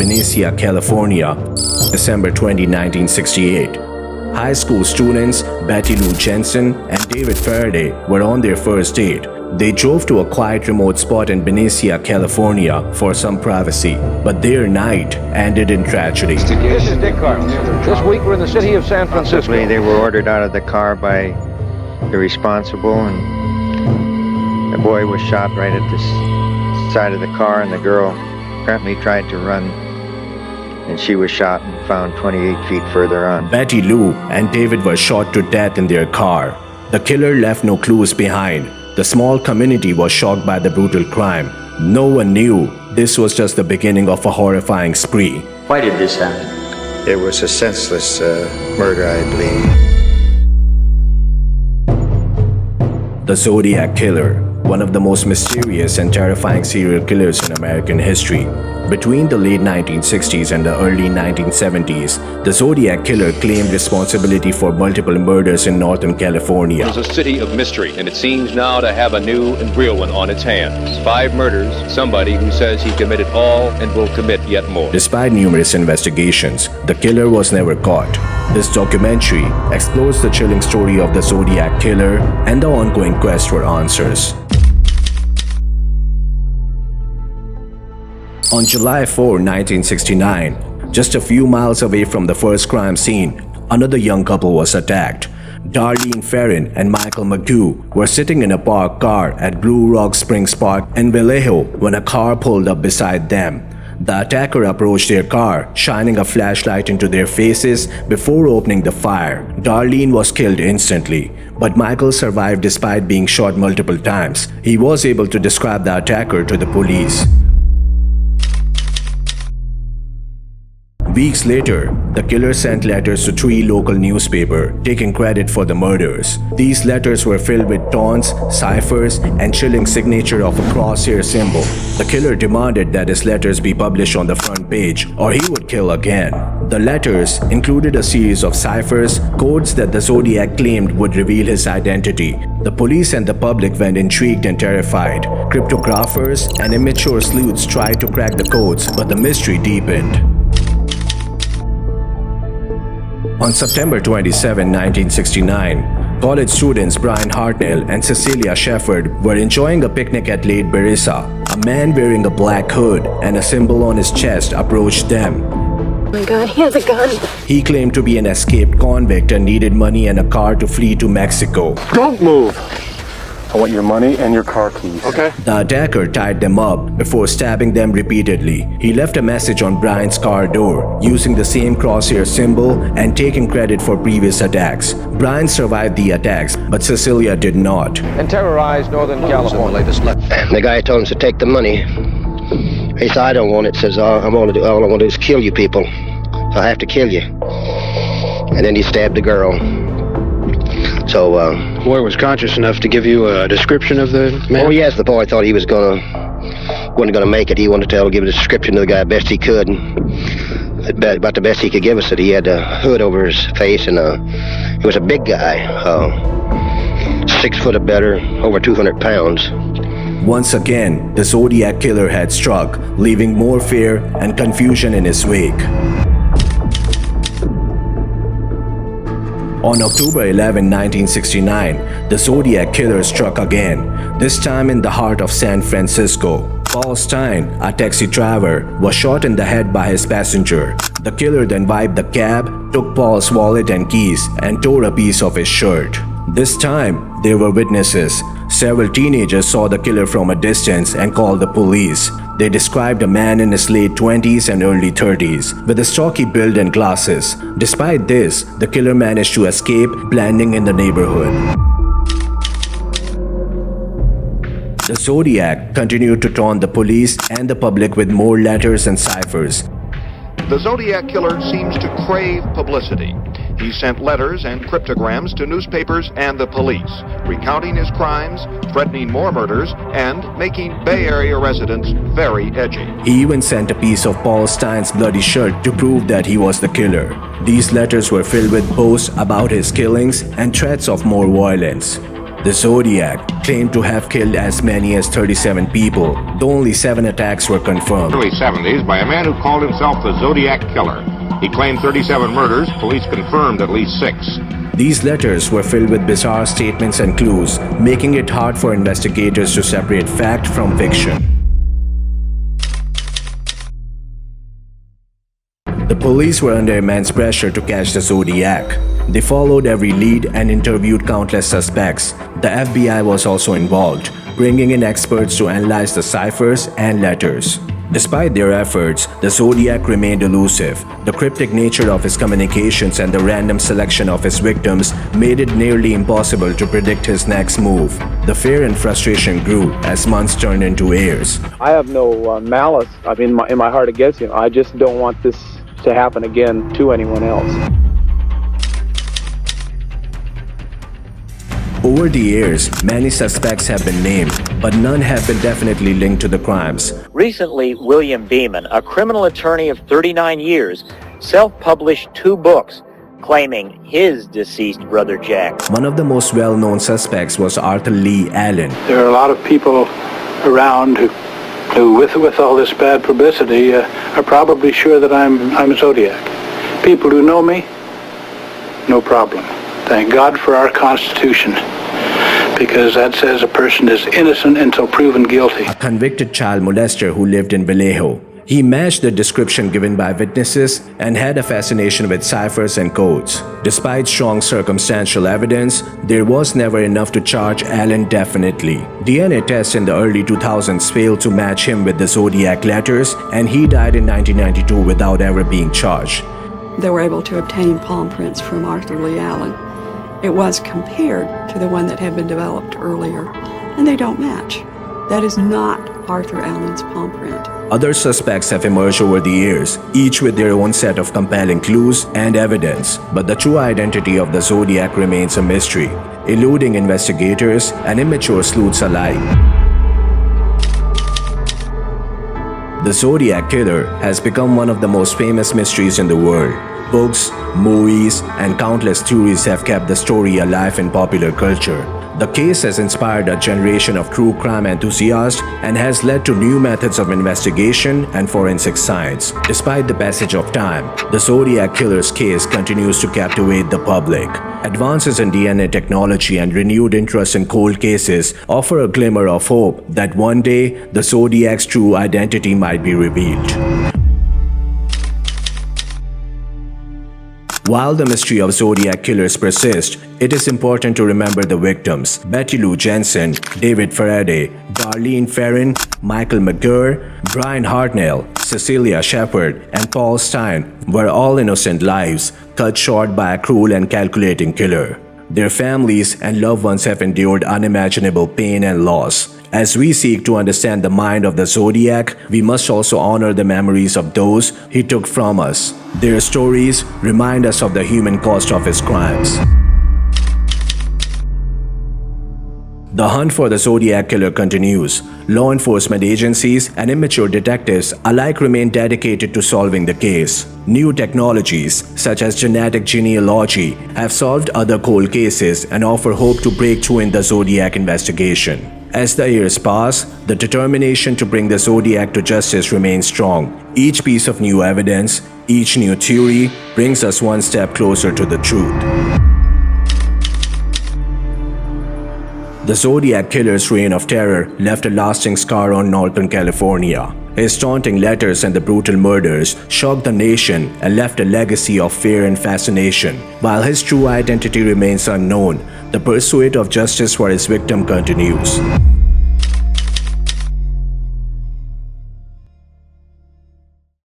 Berryessa, California, December 20, 1968. High school students Betty Lou Jensen and David Faraday were on their first date. They drove to a quiet remote spot in Berryessa, California for some privacy, but their night ended in tragedy. This is Dick Carter. This week we're in the city of San Francisco. They were ordered out of the car by the responsible, and the boy was shot right at the side of the car, and the girl apparently tried to run, and she was shot and found 28 feet further on. Betty Lou and David were shot to death in their car. The killer left no clues behind. The small community was shocked by the brutal crime. No one knew this was just the beginning of a horrifying spree. Why did this happen? It was a senseless murder, I believe. The Zodiac Killer, one of the most mysterious and terrifying serial killers in American history. Between the late 1960s and the early 1970s, the Zodiac Killer claimed responsibility for multiple murders in Northern California. It was a city of mystery, and it seems now to have a new and real one on its hands. 5 murders, somebody who says he committed all and will commit yet more. Despite numerous investigations, the killer was never caught. This documentary explores the chilling story of the Zodiac Killer and the ongoing quest for answers. On July 4, 1969, just a few miles away from the first crime scene, another young couple was attacked. Darlene Ferrin and Michael Magoo were sitting in a parked car at Blue Rock Springs Park in Vallejo when a car pulled up beside them. The attacker approached their car, shining a flashlight into their faces before opening the fire. Darlene was killed instantly, but Michael survived despite being shot multiple times. He was able to describe the attacker to the police. Weeks later, the killer sent letters to 3 local newspapers, taking credit for the murders. These letters were filled with taunts, ciphers, and chilling signature of a crosshair symbol. The killer demanded that his letters be published on the front page, or he would kill again. The letters included a series of ciphers, codes that the Zodiac claimed would reveal his identity. The police and the public went intrigued and terrified. Cryptographers and immature sleuths tried to crack the codes, but the mystery deepened. On September 27, 1969, college students Brian Hartnell and Cecilia Shepard were enjoying a picnic at Lake Berryessa. A man wearing a black hood and a symbol on his chest approached them. Oh my God, he has a gun. He claimed to be an escaped convict and needed money and a car to flee to Mexico. Don't move! I want your money and your car keys. Okay. The attacker tied them up before stabbing them repeatedly. He left a message on Brian's car door, using the same crosshair symbol and taking credit for previous attacks. Brian survived the attacks, but Cecilia did not. And terrorized Northern California. The guy told him to take the money. He said, I don't want it. Says, all I want to do is kill you people. So I have to kill you. And then he stabbed the girl. So, the boy was conscious enough to give you a description of the man? Oh, yes, the boy thought he wasn't gonna make it. He wanted to give a description of the guy best he could. About the best he could give us, that he had a hood over his face, and he was a big guy, 6 foot or better, over 200 pounds. Once again, the Zodiac Killer had struck, leaving more fear and confusion in his wake. On October 11, 1969, the Zodiac Killer struck again, this time in the heart of San Francisco. Paul Stine, a taxi driver, was shot in the head by his passenger. The killer then wiped the cab, took Paul's wallet and keys, and tore a piece of his shirt. This time, there were witnesses. Several teenagers saw the killer from a distance and called the police. They described a man in his late 20s and early 30s, with a stocky build and glasses. Despite this, the killer managed to escape, blending in the neighborhood. The Zodiac continued to taunt the police and the public with more letters and ciphers. The Zodiac Killer seems to crave publicity. He sent letters and cryptograms to newspapers and the police, recounting his crimes, threatening more murders, and making Bay Area residents very edgy. He even sent a piece of Paul Stine's bloody shirt to prove that he was the killer. These letters were filled with boasts about his killings and threats of more violence. The Zodiac claimed to have killed as many as 37 people, though only 7 attacks were confirmed. Early 70s by a man who called himself the Zodiac Killer. He claimed 37 murders. Police confirmed at least 6. These letters were filled with bizarre statements and clues, making it hard for investigators to separate fact from fiction. The police were under immense pressure to catch the Zodiac. They followed every lead and interviewed countless suspects. The FBI was also involved, bringing in experts to analyze the ciphers and letters. Despite their efforts, the Zodiac remained elusive. The cryptic nature of his communications and the random selection of his victims made it nearly impossible to predict his next move. The fear and frustration grew as months turned into years. I have no malice in my heart against him. I just don't want this to happen again to anyone else. Over the years, many suspects have been named, but none have been definitely linked to the crimes. Recently, William Beeman, a criminal attorney of 39 years, self-published 2 books claiming his deceased brother Jack. One of the most well-known suspects was Arthur Lee Allen. There are a lot of people around who with all this bad publicity, are probably sure that I'm Zodiac. People who know me, no problem. Thank God for our Constitution, because that says a person is innocent until proven guilty. A convicted child molester who lived in Vallejo. He matched the description given by witnesses and had a fascination with ciphers and codes. Despite strong circumstantial evidence, there was never enough to charge Allen definitely. DNA tests in the early 2000s failed to match him with the Zodiac letters, and he died in 1992 without ever being charged. They were able to obtain palm prints from Arthur Lee Allen. It was compared to the one that had been developed earlier, and they don't match. That is not Arthur Allen's palm print. Other suspects have emerged over the years, each with their own set of compelling clues and evidence, but the true identity of the Zodiac remains a mystery, eluding investigators and immature sleuths alike. The Zodiac Killer has become one of the most famous mysteries in the world. Books, movies, and countless theories have kept the story alive in popular culture. The case has inspired a generation of true crime enthusiasts and has led to new methods of investigation and forensic science. Despite the passage of time, the Zodiac Killer's case continues to captivate the public. Advances in DNA technology and renewed interest in cold cases offer a glimmer of hope that one day the Zodiac's true identity might be revealed. While the mystery of Zodiac Killers persists, it is important to remember the victims. Betty Lou Jensen, David Faraday, Darlene Ferrin, Michael McGurr, Brian Hartnell, Cecilia Shepard, and Paul Stine were all innocent lives cut short by a cruel and calculating killer. Their families and loved ones have endured unimaginable pain and loss. As we seek to understand the mind of the Zodiac, we must also honor the memories of those he took from us. Their stories remind us of the human cost of his crimes. The hunt for the Zodiac Killer continues. Law enforcement agencies and immature detectives alike remain dedicated to solving the case. New technologies, such as genetic genealogy, have solved other cold cases and offer hope to break through in the Zodiac investigation. As the years pass, the determination to bring the Zodiac to justice remains strong. Each piece of new evidence, each new theory, brings us one step closer to the truth. The Zodiac Killer's reign of terror left a lasting scar on Northern California. His taunting letters and the brutal murders shocked the nation and left a legacy of fear and fascination. While his true identity remains unknown, the pursuit of justice for his victim continues.